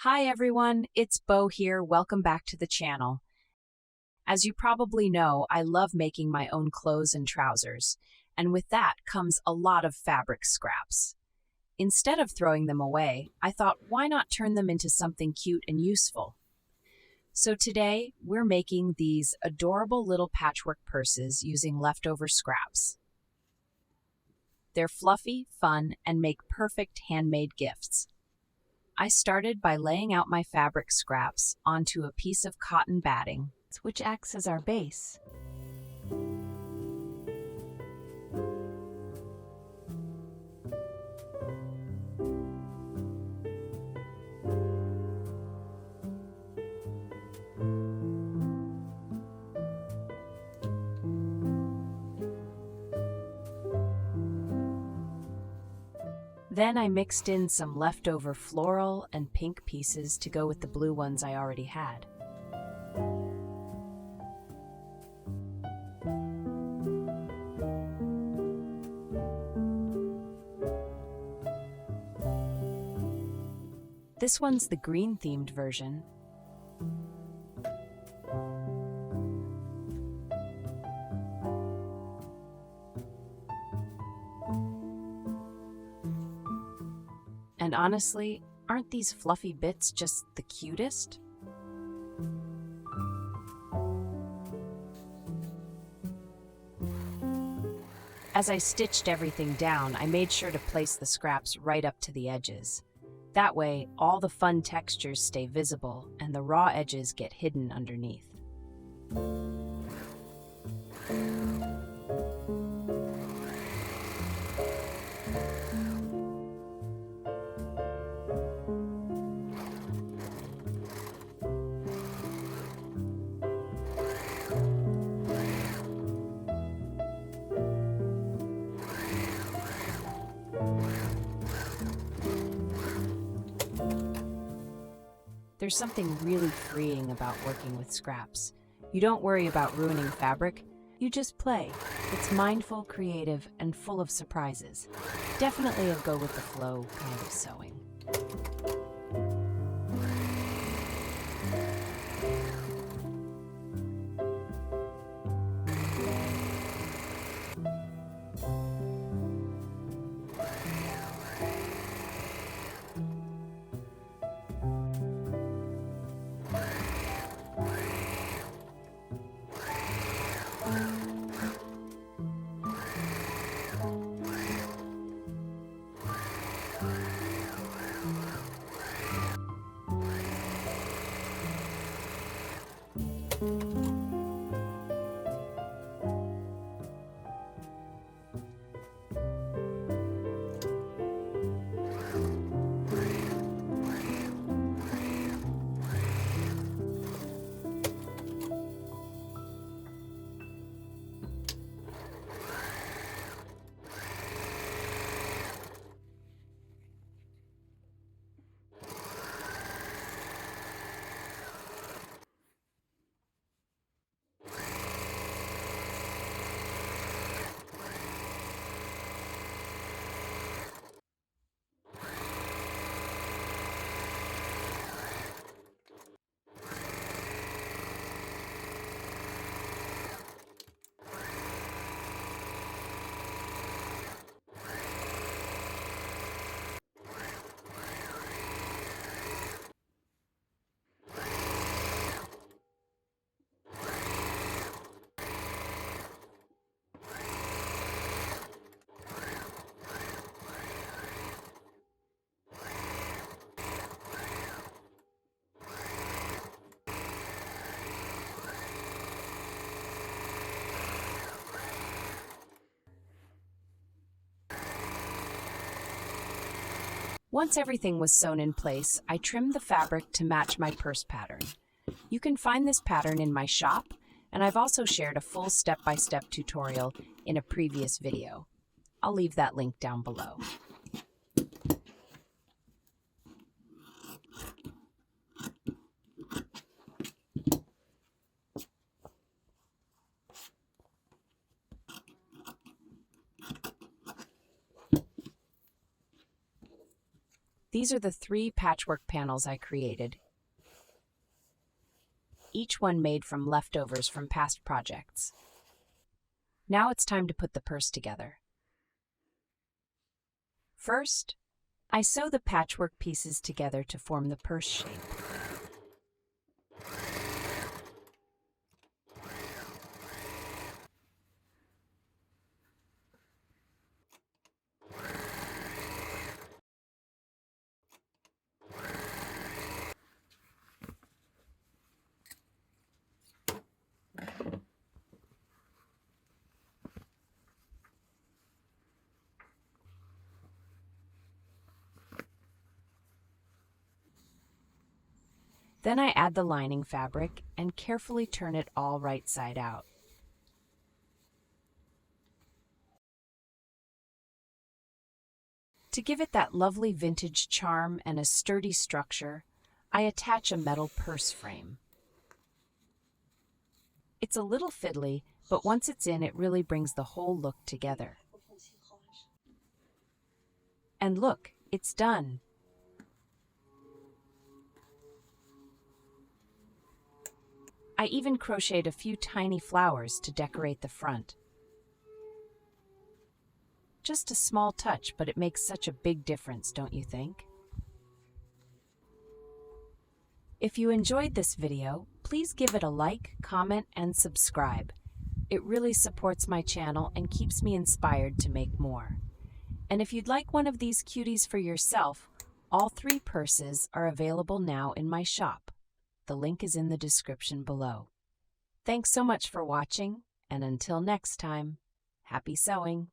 Hi everyone, it's Bo here. Welcome back to the channel. As you probably know, I love making my own clothes and trousers, and with that comes a lot of fabric scraps. Instead of throwing them away, I thought why not turn them into something cute and useful? So today, we're making these adorable little patchwork purses using leftover scraps. They're fluffy, fun, and make perfect handmade gifts. I started by laying out my fabric scraps onto a piece of cotton batting, which acts as our base. Then I mixed in some leftover floral and pink pieces to go with the blue ones I already had. This one's the green-themed version. And honestly, aren't these fluffy bits just the cutest? As I stitched everything down, I made sure to place the scraps right up to the edges. That way, all the fun textures stay visible and the raw edges get hidden underneath. There's something really freeing about working with scraps. You don't worry about ruining fabric, you just play. It's mindful, creative, and full of surprises. Definitely a go with the flow kind of sewing. Once everything was sewn in place, I trimmed the fabric to match my purse pattern. You can find this pattern in my shop, and I've also shared a full step-by-step tutorial in a previous video. I'll leave that link down below. These are the 3 patchwork panels I created, each one made from leftovers from past projects. Now it's time to put the purse together. First, I sew the patchwork pieces together to form the purse shape. Then I add the lining fabric and carefully turn it all right side out. To give it that lovely vintage charm and a sturdy structure, I attach a metal purse frame. It's a little fiddly, but once it's in, it really brings the whole look together. And look, it's done! I even crocheted a few tiny flowers to decorate the front. Just a small touch, but it makes such a big difference, don't you think? If you enjoyed this video, please give it a like, comment, and subscribe. It really supports my channel and keeps me inspired to make more. And if you'd like one of these cuties for yourself, all 3 purses are available now in my shop. The link is in the description below. Thanks so much for watching, and until next time, happy sewing!